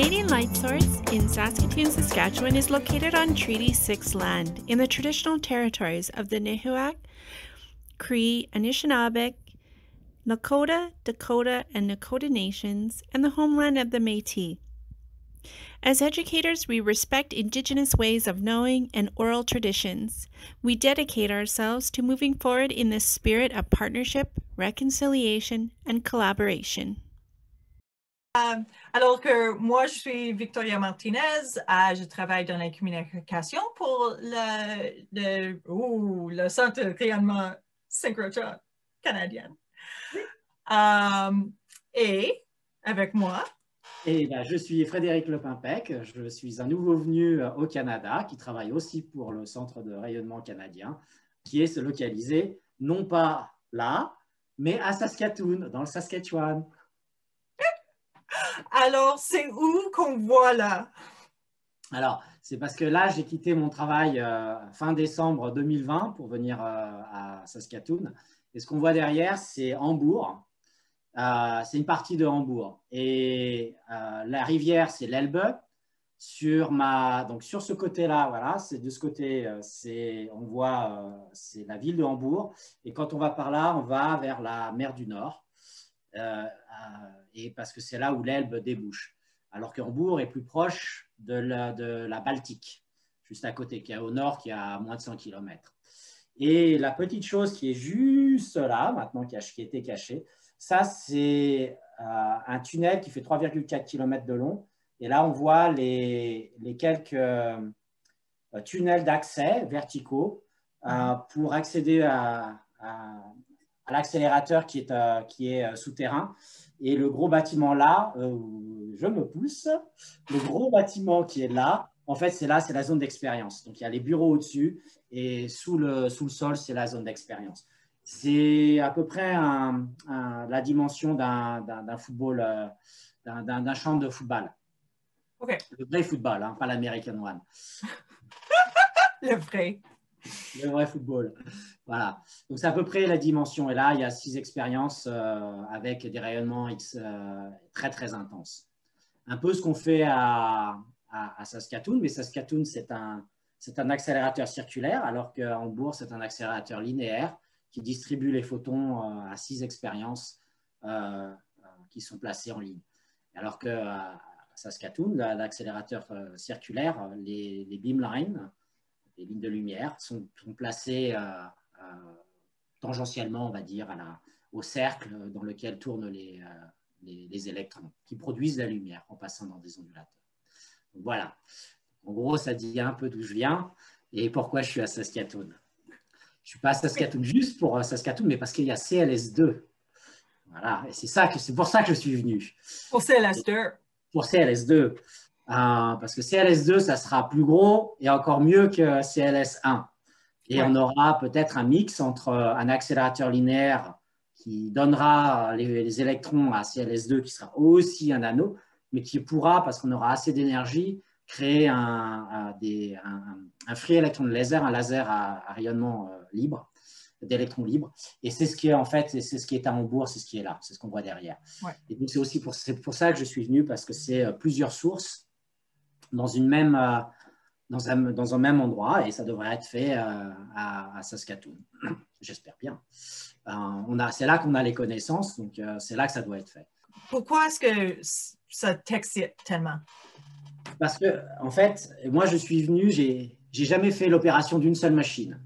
Canadian Light Source in Saskatoon, Saskatchewan is located on Treaty 6 land in the traditional territories of the Nehiyawak, Cree, Anishinaabe, Lakota, Dakota, and Nakota nations, and the homeland of the Métis. As educators, we respect Indigenous ways of knowing and oral traditions. We dedicate ourselves to moving forward in the spirit of partnership, reconciliation, and collaboration. Alors que moi, je suis Victoria Martinez, je travaille dans la communication pour le Centre de rayonnement synchrotron canadien. Et avec moi, je suis Frédéric Lepimpec, je suis un nouveau venu au Canada qui travaille aussi pour le Centre de rayonnement canadien qui est localisé non pas là, mais à Saskatoon, dans le Saskatchewan. Alors, c'est où qu'on voit là? Alors, c'est parce que là, j'ai quitté mon travail fin décembre 2020 pour venir à Saskatoon. Et ce qu'on voit derrière, c'est Hambourg. C'est une partie de Hambourg. Et la rivière, c'est l'Elbe. Donc sur ce côté-là, voilà, c'est de ce côté, on voit, c'est la ville de Hambourg. Et quand on va par là, on va vers la mer du Nord. Et parce que c'est là où l'Elbe débouche. Alors que Hambourg est plus proche de la Baltique, juste à côté, qui est au nord, qui est à moins de 100 km. Et la petite chose qui est juste là, maintenant, qui était cachée, ça, c'est un tunnel qui fait 3,4 km de long. Et là, on voit les quelques tunnels d'accès verticaux pour accéder à l'accélérateur qui est souterrain. Et le gros bâtiment là, je me pousse, le gros bâtiment qui est là, en fait, c'est la zone d'expérience. Donc, il y a les bureaux au-dessus et sous le sol, c'est la zone d'expérience. C'est à peu près la dimension d'un football, d'un champ de football. Okay. Le vrai football, hein, pas l'American One. Le vrai. Le vrai football. Voilà. Donc, c'est à peu près la dimension. Et là, il y a 6 expériences avec des rayonnements très, très intenses. Un peu ce qu'on fait à Saskatoon, mais Saskatoon, c'est un accélérateur circulaire, alors qu'en Hambourg, c'est un accélérateur linéaire qui distribue les photons à 6 expériences qui sont placées en ligne. Alors qu'à Saskatoon, l'accélérateur circulaire, les beamlines, les lignes de lumière, sont placées tangentiellement, on va dire, au cercle dans lequel tournent les électrons qui produisent la lumière en passant dans des ondulateurs. Donc, voilà. En gros, ça dit un peu d'où je viens et pourquoi je suis à Saskatoon. Je ne suis pas à Saskatoon juste pour Saskatoon, mais parce qu'il y a CLS2. Voilà. Et c'est pour ça que je suis venu. Pour CLS2. Pour CLS2. Parce que CLS2, ça sera plus gros et encore mieux que CLS1. Et on aura peut-être un mix entre un accélérateur linéaire qui donnera les électrons à CLS2 qui sera aussi un anneau, mais qui pourra, parce qu'on aura assez d'énergie, créer un free electron laser, un laser à rayonnement libre, d'électrons libres. Et c'est ce qui est en fait, c'est ce qui est à Hambourg, c'est ce qui est là, c'est ce qu'on voit derrière. Ouais. Et donc c'est pour ça que je suis venu, parce que c'est plusieurs sources dans un même endroit, et ça devrait être fait à Saskatoon. J'espère bien. C'est là qu'on a les connaissances, donc c'est là que ça doit être fait. Pourquoi est-ce que ça t'excite tellement? Parce que, en fait, moi, je suis venu, j'ai jamais fait l'opération d'une seule machine.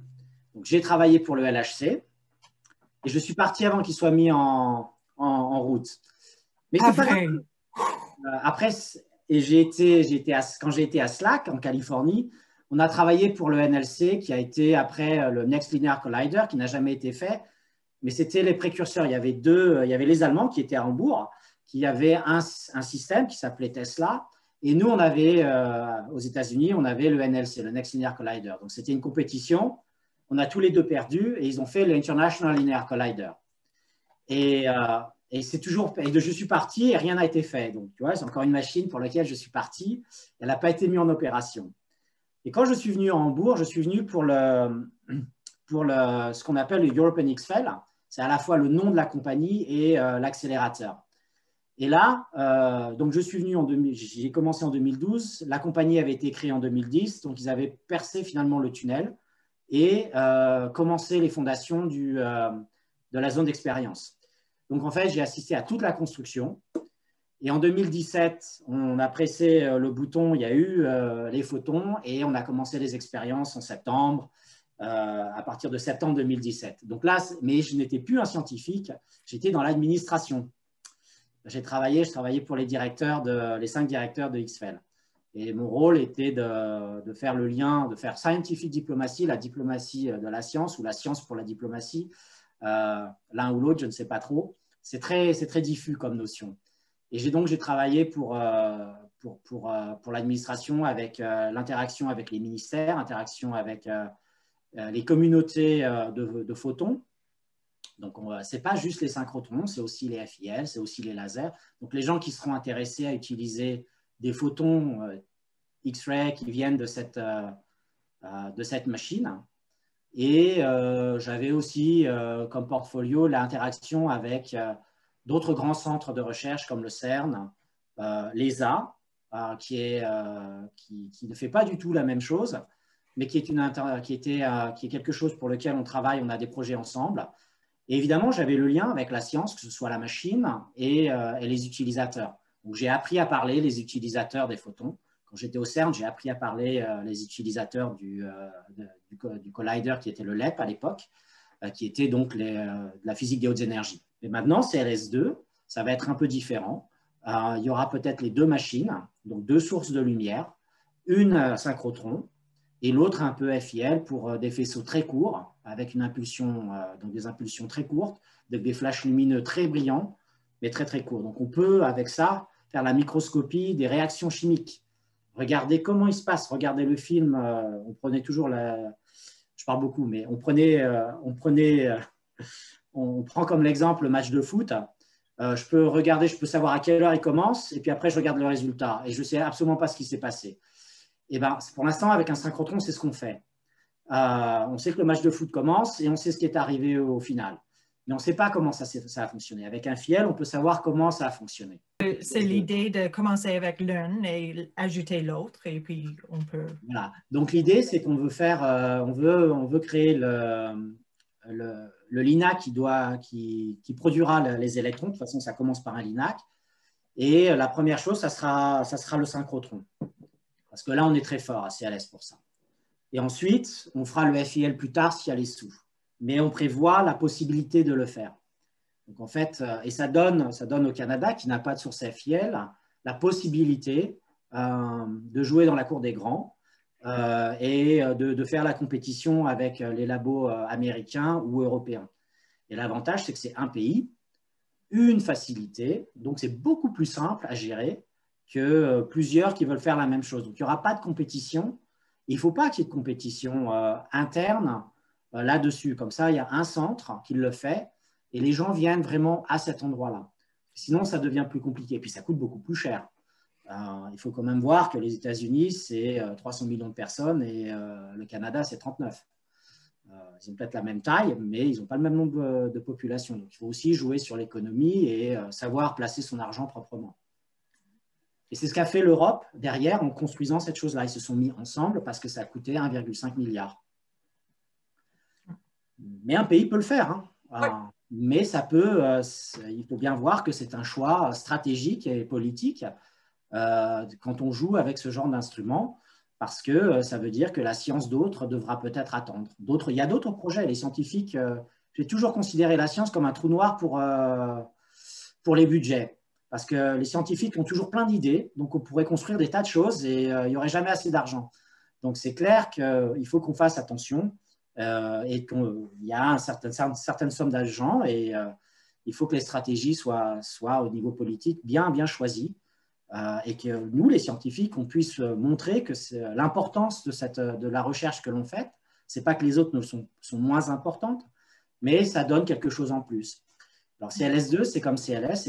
Donc, j'ai travaillé pour le LHC et je suis parti avant qu'il soit mis en route. Mais c'est pas grave. Après, quand j'ai été à SLAC en Californie, on a travaillé pour le NLC qui a été après le Next Linear Collider qui n'a jamais été fait. Mais c'était les précurseurs. Il y avait les Allemands qui étaient à Hambourg, qui avaient un système qui s'appelait Tesla. Et nous, on avait, aux États-Unis, on avait le NLC, le Next Linear Collider. Donc, c'était une compétition. On a tous les deux perdu et ils ont fait le International Linear Collider. Et je suis parti et rien n'a été fait. Donc, tu vois, c'est encore une machine pour laquelle je suis parti. Elle n'a pas été mise en opération. Et quand je suis venu à Hambourg, je suis venu pour ce qu'on appelle le European X-FEL. C'est à la fois le nom de la compagnie et l'accélérateur. Et là, donc je suis venu j'ai commencé en 2012, la compagnie avait été créée en 2010, donc ils avaient percé finalement le tunnel et commencé les fondations de la zone d'expérience. Donc en fait, j'ai assisté à toute la construction. Et en 2017, on a pressé le bouton, il y a eu les photons et on a commencé les expériences en septembre, à partir de septembre 2017. Donc là, mais je n'étais plus un scientifique, j'étais dans l'administration. Je travaillais pour les 5 directeurs de XFEL. Et mon rôle était de faire le lien, de faire scientific diplomacy, la diplomatie de la science ou la science pour la diplomatie, l'un ou l'autre, je ne sais pas trop. C'est très diffus comme notion. Et j'ai travaillé pour l'administration avec l'interaction avec les ministères, interaction avec les communautés de photons. Donc, ce n'est pas juste les synchrotrons, c'est aussi les FIL, c'est aussi les lasers. Donc, les gens qui seront intéressés à utiliser des photons X-ray qui viennent de cette machine. Et j'avais aussi comme portfolio l'interaction avec d'autres grands centres de recherche comme le CERN, l'ESA, qui ne fait pas du tout la même chose, mais qui est quelque chose pour lequel on travaille, on a des projets ensemble. Et évidemment, j'avais le lien avec la science, que ce soit la machine et les utilisateurs. Donc, j'ai appris à parler les utilisateurs des photons. Quand j'étais au CERN, j'ai appris à parler les utilisateurs du collider qui était le LEP à l'époque, qui était donc la physique des hautes énergies. Et maintenant, CLS2, ça va être un peu différent. Il y aura peut-être les 2 machines, donc 2 sources de lumière, une synchrotron et l'autre un peu FIL pour des faisceaux très courts, avec une impulsion, donc des impulsions très courtes, des flashs lumineux très brillants, mais très courts. Donc on peut, avec ça, faire la microscopie des réactions chimiques. Regardez comment il se passe, regardez le film, on prenait toujours je parle beaucoup, mais on prend comme l'exemple le match de foot. Je peux regarder, je peux savoir à quelle heure il commence, et puis après je regarde le résultat, et je ne sais absolument pas ce qui s'est passé. Et ben, pour l'instant, avec un synchrotron, c'est ce qu'on fait. On sait que le match de foot commence et on sait ce qui est arrivé au final. Mais on ne sait pas comment ça a fonctionné. Avec un FIL, on peut savoir comment ça a fonctionné. C'est l'idée de commencer avec l'une et ajouter l'autre, et puis on peut… Voilà. Donc l'idée, c'est qu'on veut faire, on veut créer le LINAC qui produira les électrons. De toute façon, ça commence par un LINAC. Et la première chose, ça sera le synchrotron. Parce que là, on est très fort à CLS pour ça. Et ensuite, on fera le FIL plus tard s'il y a les sous. Mais on prévoit la possibilité de le faire. Donc en fait, et ça donne au Canada, qui n'a pas de source FIL, la possibilité de jouer dans la cour des grands et de faire la compétition avec les labos américains ou européens. Et l'avantage, c'est que c'est un pays, une facilité, donc c'est beaucoup plus simple à gérer que plusieurs qui veulent faire la même chose. Donc, il n'y aura pas de compétition. Il ne faut pas qu'il y ait de compétition interne là-dessus. Comme ça, il y a un centre qui le fait et les gens viennent vraiment à cet endroit-là. Sinon, ça devient plus compliqué. Et puis, ça coûte beaucoup plus cher. Il faut quand même voir que les États-Unis, c'est 300 millions de personnes et le Canada, c'est 39. Ils ont peut-être la même taille, mais ils n'ont pas le même nombre de population. Donc, il faut aussi jouer sur l'économie et savoir placer son argent proprement. Et c'est ce qu'a fait l'Europe derrière en construisant cette chose-là. Ils se sont mis ensemble parce que ça a coûté 1,5 milliard. Mais un pays peut le faire. Hein. Oui. Mais ça peut, il faut bien voir que c'est un choix stratégique et politique quand on joue avec ce genre d'instrument, parce que ça veut dire que la science d'autres devra peut-être attendre. Il y a d'autres projets. Les scientifiques, j'ai toujours considéré la science comme un trou noir pour les budgets. Parce que les scientifiques ont toujours plein d'idées, donc on pourrait construire des tas de choses et il n'y aurait jamais assez d'argent. Donc c'est clair qu'il faut qu'on fasse attention et qu'il y a une certaine somme d'argent et il faut que les stratégies soient au niveau politique bien choisies et que nous, les scientifiques, on puisse montrer que l'importance de la recherche que l'on fait, ce n'est pas que les autres sont moins importantes, mais ça donne quelque chose en plus. Alors, CLS2, c'est comme CLS,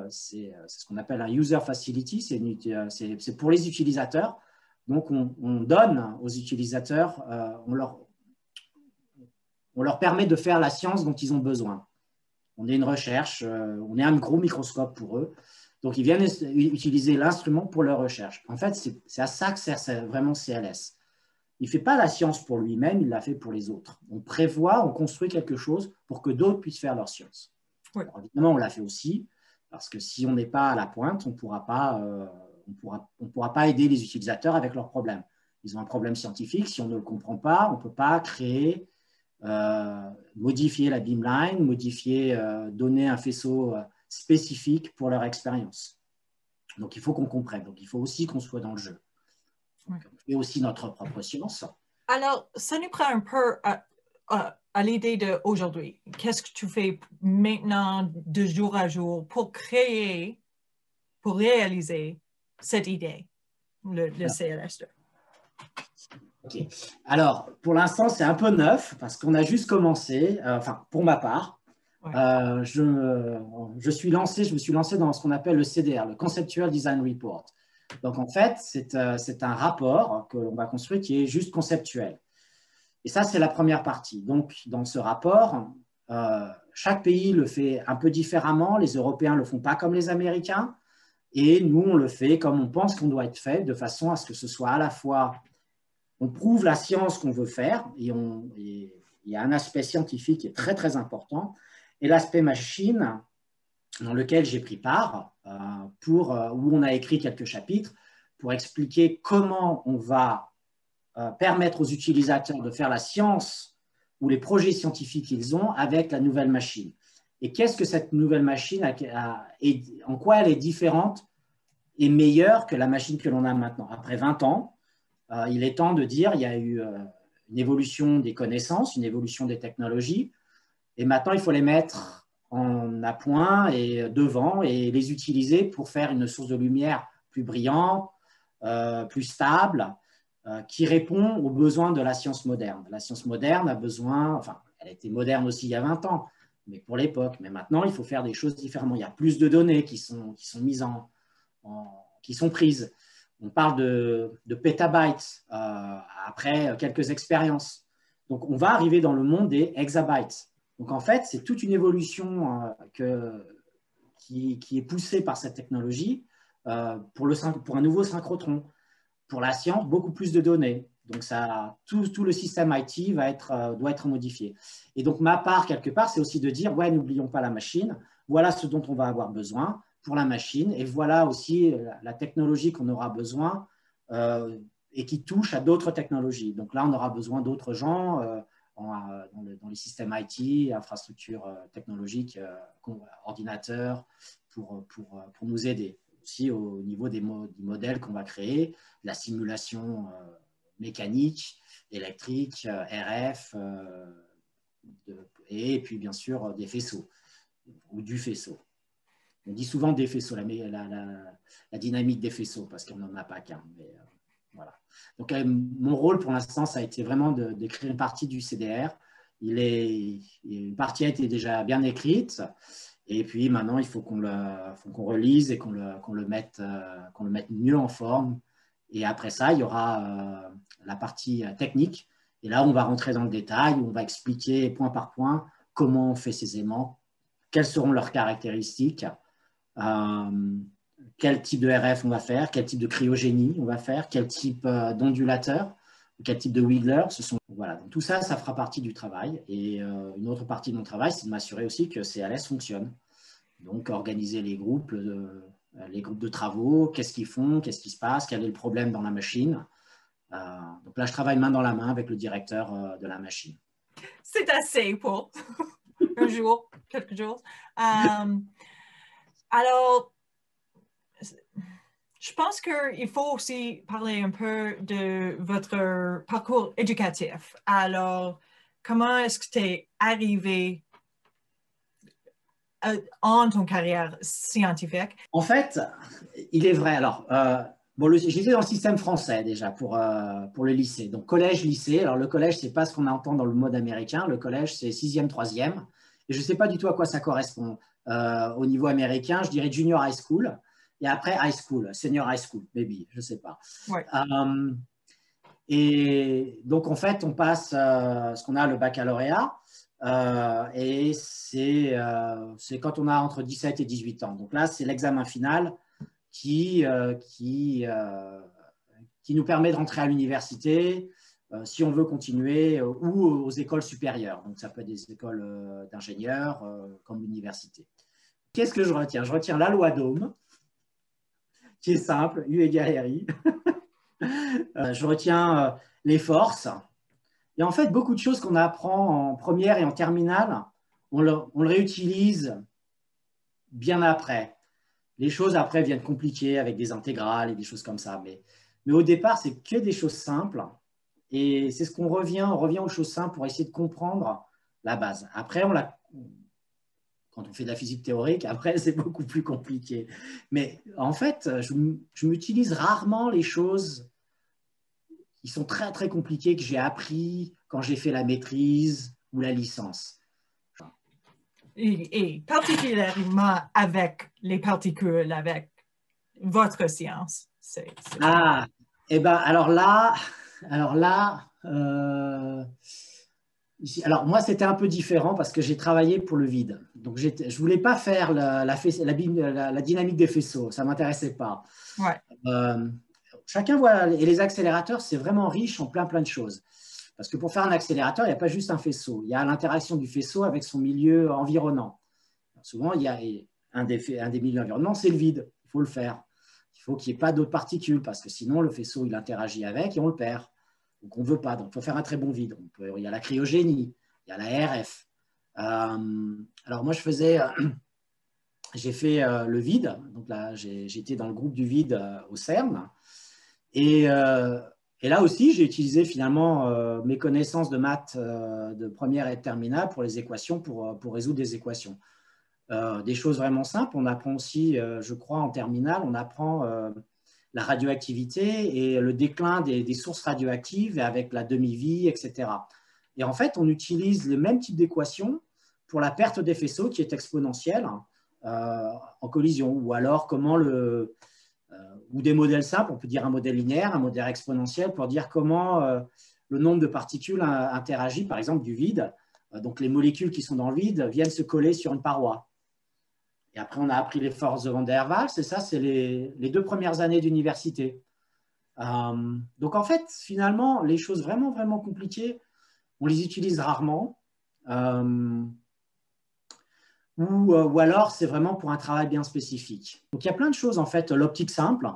c'est ce qu'on appelle un user facility, c'est pour les utilisateurs. Donc, on donne aux utilisateurs, on leur permet de faire la science dont ils ont besoin. On est une recherche, on est un gros microscope pour eux. Donc, ils viennent utiliser l'instrument pour leur recherche. En fait, c'est à ça que sert vraiment CLS. Il ne fait pas la science pour lui-même, il la fait pour les autres. On prévoit, on construit quelque chose pour que d'autres puissent faire leur science. Oui. Alors, évidemment, on l'a fait aussi, parce que si on n'est pas à la pointe, on ne pourra pas aider les utilisateurs avec leurs problèmes. Ils ont un problème scientifique, si on ne le comprend pas, on ne peut pas créer, modifier la beamline, donner un faisceau spécifique pour leur expérience. Donc, il faut qu'on comprenne. Donc, il faut aussi qu'on soit dans le jeu. Donc, on fait aussi notre propre science. Alors, ça nous prend un peu à l'idée d'aujourd'hui. Qu'est-ce que tu fais maintenant de jour à jour pour réaliser cette idée, le CLS2? Ok. Alors, pour l'instant, c'est un peu neuf parce qu'on a juste commencé, enfin, pour ma part. Ouais. Je me suis lancé dans ce qu'on appelle le CDR, le Conceptual Design Report. Donc, en fait, c'est un rapport que l'on va construire qui est juste conceptuel. Et ça, c'est la première partie. Donc, dans ce rapport, chaque pays le fait un peu différemment. Les Européens ne le font pas comme les Américains. Et nous, on le fait comme on pense qu'on doit être fait, de façon à ce que ce soit à la fois, on prouve la science qu'on veut faire, et il y a un aspect scientifique qui est très, très important, et l'aspect machine, dans lequel j'ai pris part, où on a écrit quelques chapitres pour expliquer comment on va permettre aux utilisateurs de faire la science ou les projets scientifiques qu'ils ont avec la nouvelle machine. Et qu'est-ce que cette nouvelle machine en quoi elle est différente et meilleure que la machine que l'on a maintenant. Après 20 ans, il est temps de dire qu'il y a eu une évolution des connaissances, une évolution des technologies, et maintenant il faut les mettre en appoint et devant et les utiliser pour faire une source de lumière plus brillante, plus stable, qui répond aux besoins de la science moderne. La science moderne a besoin, enfin, elle était moderne aussi il y a 20 ans, mais pour l'époque. Mais maintenant, il faut faire des choses différemment. Il y a plus de données qui sont mises qui sont prises. On parle de pétabytes après quelques expériences. Donc, on va arriver dans le monde des hexabytes. Donc, en fait, c'est toute une évolution qui est poussée par cette technologie pour un nouveau synchrotron. Pour la science, beaucoup plus de données. Donc, tout le système IT doit être modifié. Et donc, ma part, quelque part, c'est aussi de dire, ouais, n'oublions pas la machine. Voilà ce dont on va avoir besoin pour la machine. Et voilà aussi la technologie qu'on aura besoin et qui touche à d'autres technologies. Donc là, on aura besoin d'autres gens dans les systèmes IT, infrastructures technologiques, ordinateurs, pour nous aider. Aussi au niveau des modèles qu'on va créer, la simulation mécanique, électrique, RF, et puis bien sûr des faisceaux, ou du faisceau. On dit souvent des faisceaux, la dynamique des faisceaux, parce qu'on n'en a pas qu'un. Voilà. Donc mon rôle pour l'instant, ça a été vraiment d'écrire une partie du CDR. Une partie a été déjà bien écrite. Et puis maintenant, il faut qu'on relise et qu'on le mette mieux en forme. Et après ça, il y aura la partie technique. Et là, on va rentrer dans le détail, on va expliquer point par point comment on fait ces aimants, quelles seront leurs caractéristiques, quel type de RF on va faire, quel type de cryogénie on va faire, quel type d'ondulateur, quel type de wiggler. Voilà. Donc, tout ça, ça fera partie du travail. Et une autre partie de mon travail, c'est de m'assurer aussi que CLS fonctionne. Donc, organiser les groupes de travaux, qu'est-ce qu'ils font, qu'est-ce qui se passe, quel est le problème dans la machine. Donc là, je travaille main dans la main avec le directeur de la machine. C'est assez pour un jour, quelques jours. Alors, je pense qu'il faut aussi parler un peu de votre parcours éducatif. Alors, comment est-ce que tu es arrivé en ton carrière scientifique? En fait, il est vrai. Alors, j'étais dans le système français déjà pour le lycée. Donc, collège-lycée. Alors, le collège, ce n'est pas ce qu'on entend dans le mode américain. Le collège, c'est 6e, 3e. Et je ne sais pas du tout à quoi ça correspond. Au niveau américain, je dirais junior high school. Et après, high school, senior high school, maybe, je ne sais pas. Ouais. Et donc, en fait, on passe ce qu'on a le baccalauréat. Et c'est quand on a entre 17 et 18 ans. Donc là, c'est l'examen final qui nous permet de rentrer à l'université si on veut continuer ou aux écoles supérieures. Donc ça peut être des écoles d'ingénieurs comme l'université. Qu'est-ce que je retiens? Je retiens la loi d'Ohm, qui est simple, U égale RI. Je retiens les forces. Et en fait, beaucoup de choses qu'on apprend en première et en terminale, on le réutilise bien après. Les choses après viennent compliquées avec des intégrales et des choses comme ça. Mais au départ, c'est que des choses simples. Et c'est ce qu'on revient aux choses simples pour essayer de comprendre la base. Après, quand on fait de la physique théorique, après, c'est beaucoup plus compliqué. Mais en fait, je m'utilise rarement les choses qui sont très, très compliquées que j'ai appris quand j'ai fait la maîtrise ou la licence. Et particulièrement avec les particules, avec votre science. Ah, eh ben, alors là, alors moi, c'était un peu différent parce que j'ai travaillé pour le vide. Donc, je ne voulais pas faire la dynamique des faisceaux. Ça ne m'intéressait pas. Ouais. Chacun voit, et les accélérateurs, c'est vraiment riche en plein de choses. Parce que pour faire un accélérateur, il n'y a pas juste un faisceau. Il y a l'interaction du faisceau avec son milieu environnant. Alors souvent, il y a un des milieux environnants, c'est le vide. Il faut le faire. Il faut qu'il n'y ait pas d'autres particules parce que sinon, le faisceau, il interagit avec et on le perd. Donc, on ne veut pas. Donc, il faut faire un très bon vide. Il y a la cryogénie, il y a la RF. Alors, moi, j'ai fait le vide. Donc là, j'étais dans le groupe du vide au CERN. Et là aussi, j'ai utilisé finalement mes connaissances de maths de première et de terminale pour les équations, pour résoudre des équations. Des choses vraiment simples. On apprend aussi, je crois, en terminale, on apprend la radioactivité et le déclin des sources radioactives avec la demi-vie, etc. Et en fait, on utilise le même type d'équation pour la perte des faisceaux qui est exponentielle en collision. Ou alors, ou des modèles simples, on peut dire un modèle linéaire, un modèle exponentiel pour dire comment le nombre de particules interagit, par exemple, du vide. Donc, les molécules qui sont dans le vide viennent se coller sur une paroi. Et après, on a appris les forces de Van der Waals, et ça, c'est les 2 premières années d'université. Donc, en fait, finalement, les choses vraiment, vraiment compliquées, on les utilise rarement. Ou alors, c'est vraiment pour un travail bien spécifique. Donc, il y a plein de choses, en fait. L'optique simple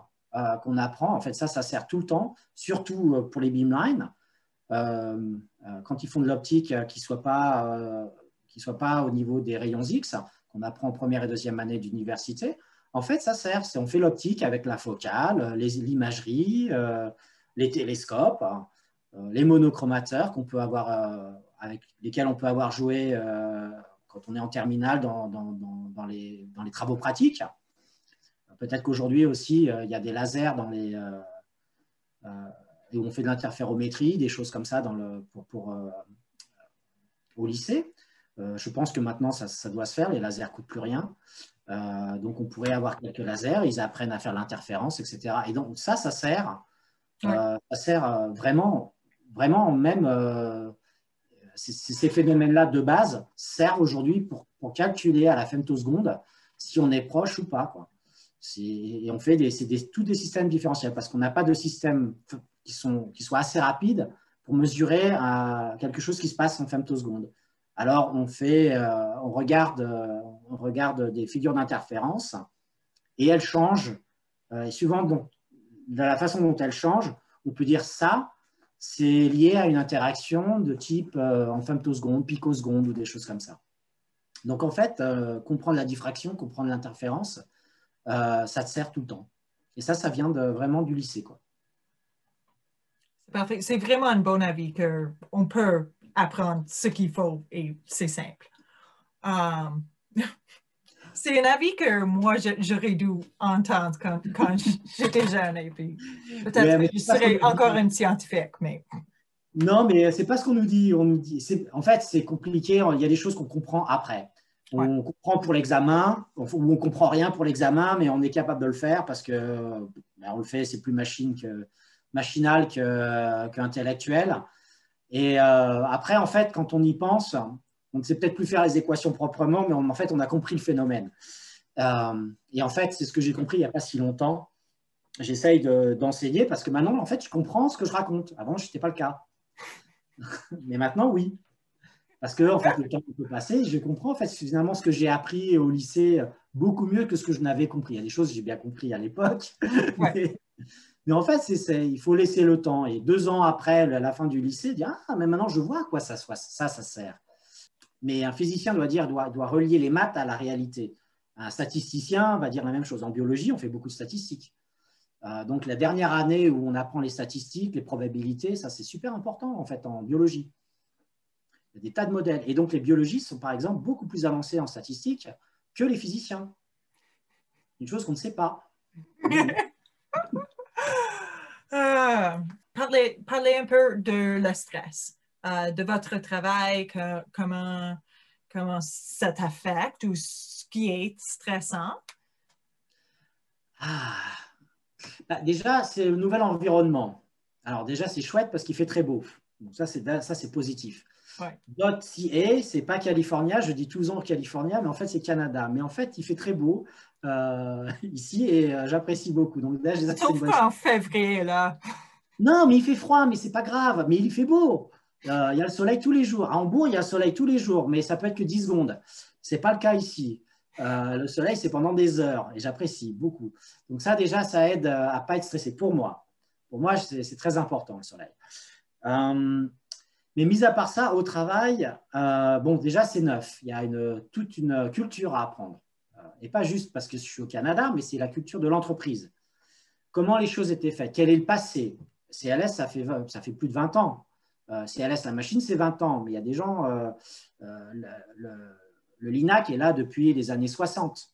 qu'on apprend, en fait, ça sert tout le temps, surtout pour les beamlines. Quand ils font de l'optique qui ne soit pas au niveau des rayons X, qu'on apprend en première et deuxième année d'université, en fait, ça sert. On fait l'optique avec la focale, l'imagerie, les télescopes, les monochromateurs qu'on peut avoir, avec lesquels on peut avoir joué quand on est en terminale dans les travaux pratiques. Peut-être qu'aujourd'hui aussi, il y a des lasers où on fait de l'interférométrie, des choses comme ça au lycée. Je pense que maintenant, ça doit se faire. Les lasers ne coûtent plus rien. Donc, on pourrait avoir quelques lasers. Ils apprennent à faire l'interférence, etc. Et donc, ça sert. Ça sert vraiment, vraiment même... ces phénomènes-là de base servent aujourd'hui pour calculer à la femtoseconde si on est proche ou pas, quoi. Et on fait tous des systèmes différentiels parce qu'on n'a pas de système qui soit assez rapide pour mesurer quelque chose qui se passe en femtoseconde. Alors, on regarde des figures d'interférence et elles changent. Et suivant de la façon dont elles changent, on peut dire ça, c'est lié à une interaction de type en femtoseconde, picoseconde ou des choses comme ça. Donc, en fait, comprendre la diffraction, comprendre l'interférence, ça te sert tout le temps. Et ça vient vraiment du lycée, quoi. C'est parfait. C'est vraiment un bon avis qu'on peut apprendre ce qu'il faut et c'est simple. C'est un avis que moi, j'aurais dû entendre quand j'étais jeune et puis peut-être que je serais encore une scientifique, mais... Non, mais c'est pas ce qu'on nous dit. En fait, c'est compliqué. Il y a des choses qu'on comprend après. On comprend pour l'examen, ou on comprend rien pour l'examen, mais on est capable de le faire parce que on le fait, c'est plus machinal qu'intellectuel. Et après, en fait, quand on y pense, On ne sait peut-être plus faire les équations proprement, mais en fait, on a compris le phénomène. Et en fait, c'est ce que j'ai compris il n'y a pas si longtemps. J'essaye d'enseigner parce que maintenant, en fait, je comprends ce que je raconte. Avant, ce n'était pas le cas. Mais maintenant, oui. Parce que, en fait, le temps peut passer, je comprends en fait, finalement ce que j'ai appris au lycée beaucoup mieux que ce que je n'avais compris. Il y a des choses que j'ai bien compris à l'époque. Ouais. Mais en fait, il faut laisser le temps. Et 2 ans après la fin du lycée, dire « Ah, mais maintenant, je vois à quoi ça sert. » Mais un physicien doit relier les maths à la réalité. Un statisticien va dire la même chose. En biologie, on fait beaucoup de statistiques. Donc, la dernière année où on apprend les statistiques, les probabilités, ça, c'est super important, en fait, en biologie. Il y a des tas de modèles. Et donc, les biologistes sont, par exemple, beaucoup plus avancés en statistiques que les physiciens. Une chose qu'on ne sait pas. Parlez un peu de le stress, de votre travail, comment ça t'affecte ou ce qui est stressant. Déjà, c'est le nouvel environnement. Alors déjà, c'est chouette parce qu'il fait très beau. Donc ça, c'est positif. Ouais. .ca, c'est pas California, je dis tous ans California, mais en fait, c'est Canada. Mais en fait, il fait très beau ici et j'apprécie beaucoup. Donc là, Sauf qu'en février, là. Non, mais il fait froid, mais c'est pas grave. Mais il fait beau. Il y a le soleil tous les jours. À Hambourg, il y a le soleil tous les jours, mais ça peut être que 10 secondes. C'est pas le cas ici. Le soleil, c'est pendant des heures et j'apprécie beaucoup. Donc ça, déjà, ça aide à pas être stressé pour moi. Pour moi, c'est très important, le soleil. Mais mis à part ça, au travail, bon, déjà, c'est neuf. Il y a toute une culture à apprendre. Et pas juste parce que je suis au Canada, mais c'est la culture de l'entreprise. Comment les choses étaient faites? Quel est le passé? CLS, ça fait plus de 20 ans. CLS, la machine, c'est 20 ans. Mais il y a des gens, le LINAC est là depuis les années 60.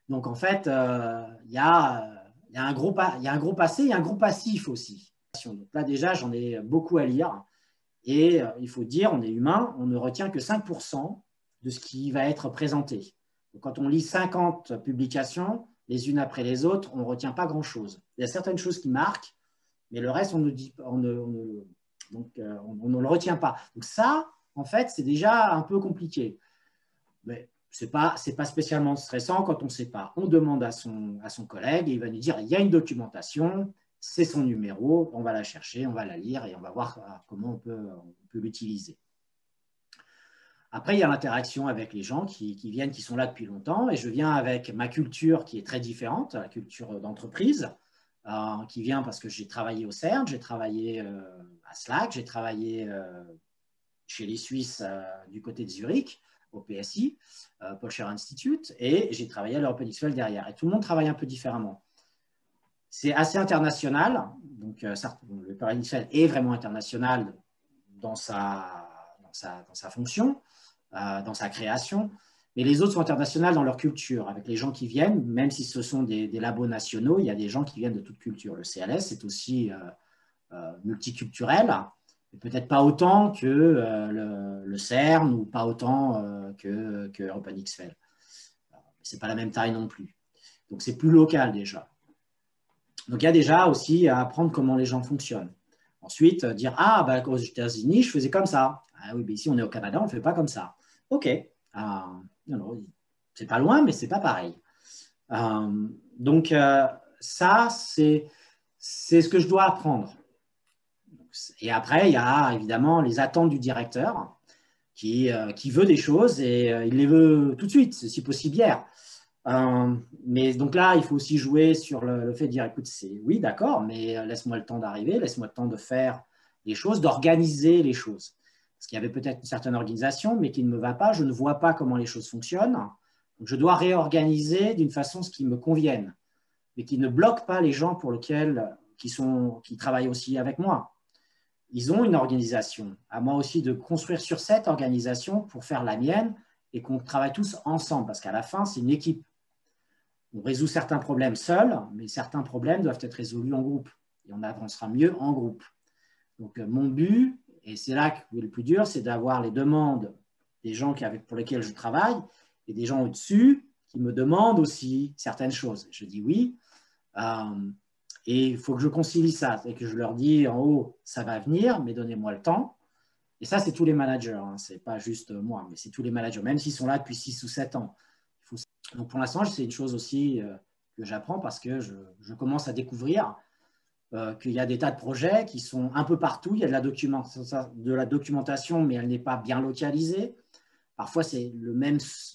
Donc, en fait, il y a un gros passé et un gros passif aussi. Donc là, déjà, j'en ai beaucoup à lire. Et il faut dire, on est humain, on ne retient que 5% de ce qui va être présenté. Donc, quand on lit 50 publications, les unes après les autres, on ne retient pas grand-chose. Il y a certaines choses qui marquent, mais le reste, on ne le retient pas. Donc ça, en fait, c'est déjà un peu compliqué. Mais ce n'est pas spécialement stressant quand on ne sait pas. On demande à son collègue et il va nous dire, il y a une documentation, c'est son numéro, on va la chercher, on va la lire et on va voir comment on peut l'utiliser. Après, il y a l'interaction avec les gens qui viennent, qui sont là depuis longtemps. Et je viens avec ma culture qui est très différente, la culture d'entreprise, qui vient parce que j'ai travaillé au CERN, j'ai travaillé à Slack, j'ai travaillé chez les Suisses du côté de Zurich, au PSI, Paul Scher Institute, et j'ai travaillé à l'EuropeNXFL derrière. Et tout le monde travaille un peu différemment. C'est assez international. Donc, l'EuropeNXFL est vraiment international dans sa fonction, dans sa création, mais les autres sont internationales dans leur culture, avec les gens qui viennent, même si ce sont des labos nationaux, il y a des gens qui viennent de toute culture. Le CLS est aussi multiculturel, mais peut-être pas autant que le CERN ou pas autant que EuropeNXFL. Ce n'est pas la même taille non plus. Donc c'est plus local déjà. Donc il y a déjà aussi à apprendre comment les gens fonctionnent. Ensuite, dire « Ah, bah, aux États-Unis, je faisais comme ça. » Ah oui, mais ici, on est au Canada, on ne fait pas comme ça. OK. C'est pas loin, mais ce n'est pas pareil. Donc, ça, c'est ce que je dois apprendre. Et après, il y a évidemment les attentes du directeur qui veut des choses et il les veut tout de suite, si possible hier. Mais donc là, il faut aussi jouer sur le fait de dire, écoute, oui, d'accord, mais laisse-moi le temps d'arriver, laisse-moi le temps de faire les choses, d'organiser les choses. Parce qu'il y avait peut-être une certaine organisation, mais qui ne me va pas, je ne vois pas comment les choses fonctionnent. Donc je dois réorganiser d'une façon ce qui me convienne, mais qui ne bloque pas les gens pour lesquels qui travaillent aussi avec moi. Ils ont une organisation. À moi aussi de construire sur cette organisation pour faire la mienne et qu'on travaille tous ensemble, parce qu'à la fin, c'est une équipe. On résout certains problèmes seuls, mais certains problèmes doivent être résolus en groupe. Et on avancera mieux en groupe. Donc, mon but, et c'est là que le plus dur, c'est d'avoir les demandes des gens pour lesquels je travaille et des gens au-dessus qui me demandent aussi certaines choses. Je dis oui. Et il faut que je concilie ça et que je leur dis en haut, ça va venir, mais donnez-moi le temps. Et ça, c'est tous les managers, hein. Ce n'est pas juste moi, mais c'est tous les managers, même s'ils sont là depuis 6 ou 7 ans. Donc, pour l'instant, c'est une chose aussi que j'apprends parce que je commence à découvrir qu'il y a des tas de projets qui sont un peu partout. Il y a de la documentation, mais elle n'est pas bien localisée. Parfois, c'est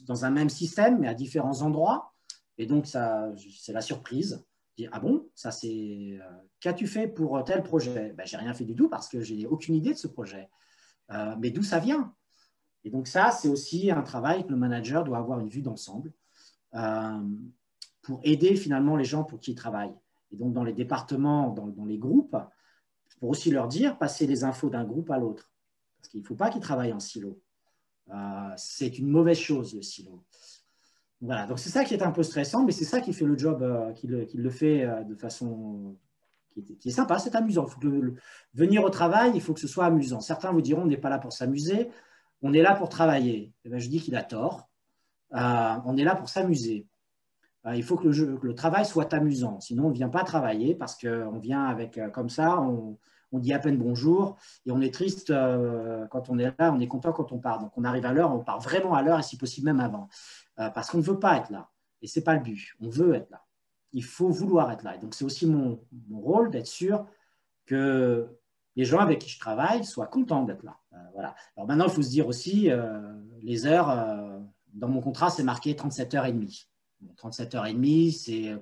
dans un même système, mais à différents endroits. Et donc, c'est la surprise. Je dis, ah bon, ça c'est… qu'as-tu fait pour tel projet? Ben, je n'ai rien fait du tout parce que je n'ai aucune idée de ce projet. Mais d'où ça vient? Et donc ça, c'est aussi un travail que le manager doit avoir une vue d'ensemble pour aider finalement les gens pour qui il travaille. Et donc dans les départements, dans les groupes, pour aussi leur dire, passer les infos d'un groupe à l'autre. Parce qu'il ne faut pas qu'ils travaillent en silo. C'est une mauvaise chose, le silo. Voilà, donc c'est ça qui est un peu stressant, mais c'est ça qui fait le job, qui le fait de façon… qui est sympa, c'est amusant. Venir au travail, il faut que ce soit amusant. Certains vous diront, on n'est pas là pour s'amuser, on est là pour travailler. Et bien, je dis qu'il a tort. On est là pour s'amuser. Il faut que le travail soit amusant. Sinon, on ne vient pas travailler parce qu'on vient avec comme ça, on dit à peine bonjour et on est triste quand on est là, on est content quand on part. Donc, on arrive à l'heure, on part vraiment à l'heure et si possible même avant. Parce qu'on ne veut pas être là. Et ce n'est pas le but. On veut être là. Il faut vouloir être là. Et donc, c'est aussi mon rôle d'être sûr que les gens avec qui je travaille soient contents d'être là. Voilà. Alors maintenant, il faut se dire aussi, les heures, dans mon contrat, c'est marqué 37h30. Bon, 37h30, c'est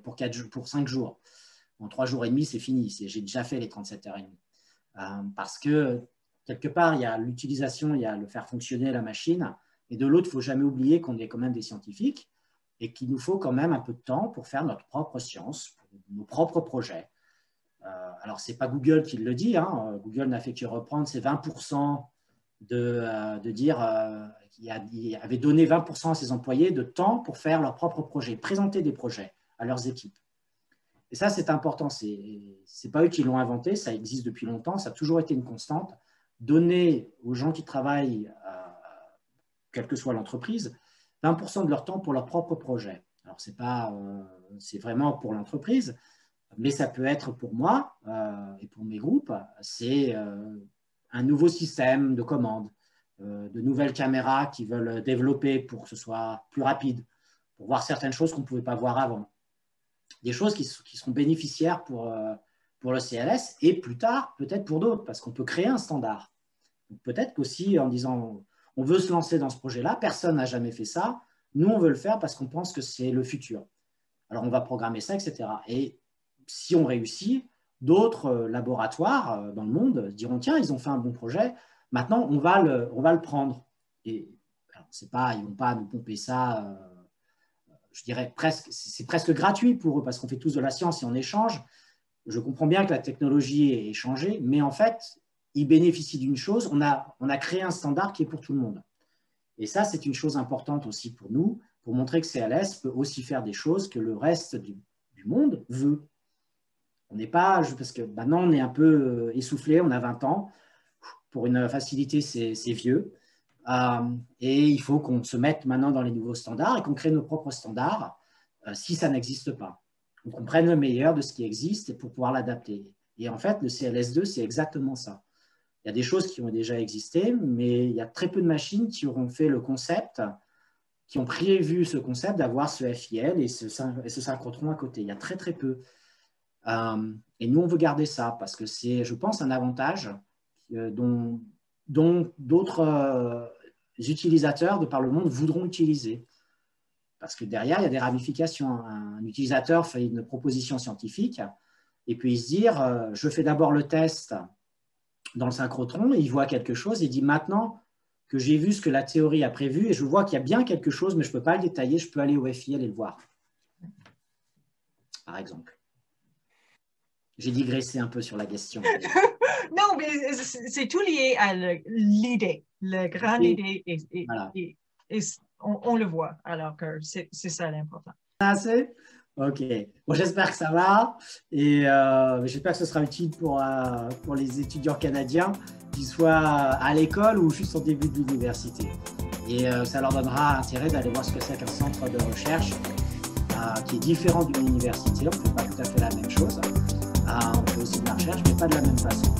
pour 5 jours. En 3 jours et demi, c'est fini. J'ai déjà fait les 37h30. Parce que, quelque part, il y a l'utilisation, il y a le faire fonctionner la machine. Et de l'autre, il ne faut jamais oublier qu'on est quand même des scientifiques et qu'il nous faut quand même un peu de temps pour faire notre propre science, nos propres projets. Alors, ce n'est pas Google qui le dit. Hein. Google n'a fait que reprendre ces 20% de dire qu'il avait donné 20% à ses employés de temps pour faire leurs propres projets, présenter des projets à leurs équipes. Et ça, c'est important. Ce n'est pas eux qui l'ont inventé, ça existe depuis longtemps, ça a toujours été une constante. Donner aux gens qui travaillent, quelle que soit l'entreprise, 20% de leur temps pour leur propre projet. Alors, c'est vraiment pour l'entreprise, mais ça peut être pour moi et pour mes groupes. C'est un nouveau système de commande, de nouvelles caméras qui veulent développer pour que ce soit plus rapide, pour voir certaines choses qu'on ne pouvait pas voir avant. Des choses qui seront bénéficiaires pour le CLS et plus tard, peut-être pour d'autres, parce qu'on peut créer un standard. Peut-être qu'aussi, en disant on veut se lancer dans ce projet-là, personne n'a jamais fait ça, nous on veut le faire parce qu'on pense que c'est le futur. Alors on va programmer ça, etc. Et si on réussit, d'autres laboratoires dans le monde diront tiens, ils ont fait un bon projet, maintenant on va le prendre. Et c'est pas, ils ne vont pas nous pomper ça, je dirais presque, c'est presque gratuit pour eux parce qu'on fait tous de la science et on échange. Je comprends bien que la technologie ait changé, mais en fait, ils bénéficient d'une chose, on a créé un standard qui est pour tout le monde. Et ça, c'est une chose importante aussi pour nous, pour montrer que CLS peut aussi faire des choses que le reste du monde veut. On n'est pas, parce que maintenant on est un peu essoufflé, on a 20 ans, pour une facilité c'est vieux, et il faut qu'on se mette maintenant dans les nouveaux standards et qu'on crée nos propres standards si ça n'existe pas. Donc on prenne le meilleur de ce qui existe pour pouvoir l'adapter. Et en fait, le CLS2, c'est exactement ça. Il y a des choses qui ont déjà existé, mais il y a très peu de machines qui auront fait le concept, qui ont prévu ce concept d'avoir ce FIL et ce synchrotron à côté. Il y a très, très peu. Et nous, on veut garder ça parce que c'est, je pense, un avantage dont d'autres utilisateurs de par le monde voudront utiliser. Parce que derrière, il y a des ramifications. Un utilisateur fait une proposition scientifique et puis il se dit je fais d'abord le test dans le synchrotron et il voit quelque chose et il dit maintenant que j'ai vu ce que la théorie a prévu et je vois qu'il y a bien quelque chose, mais je ne peux pas le détailler, je peux aller au FIL et le voir. Par exemple. J'ai digressé un peu sur la question. Non, mais c'est tout lié à l'idée, la grande idée, et, voilà. Et on le voit, alors que c'est ça l'important. Assez ? Ok. Bon, j'espère que ça va, et j'espère que ce sera utile pour les étudiants canadiens, qu'ils soient à l'école ou juste au début de l'université. Et ça leur donnera intérêt d'aller voir ce que c'est qu'un centre de recherche qui est différent d'une université. On ne fait pas tout à fait la même chose. On fait aussi de la recherche, mais pas de la même façon.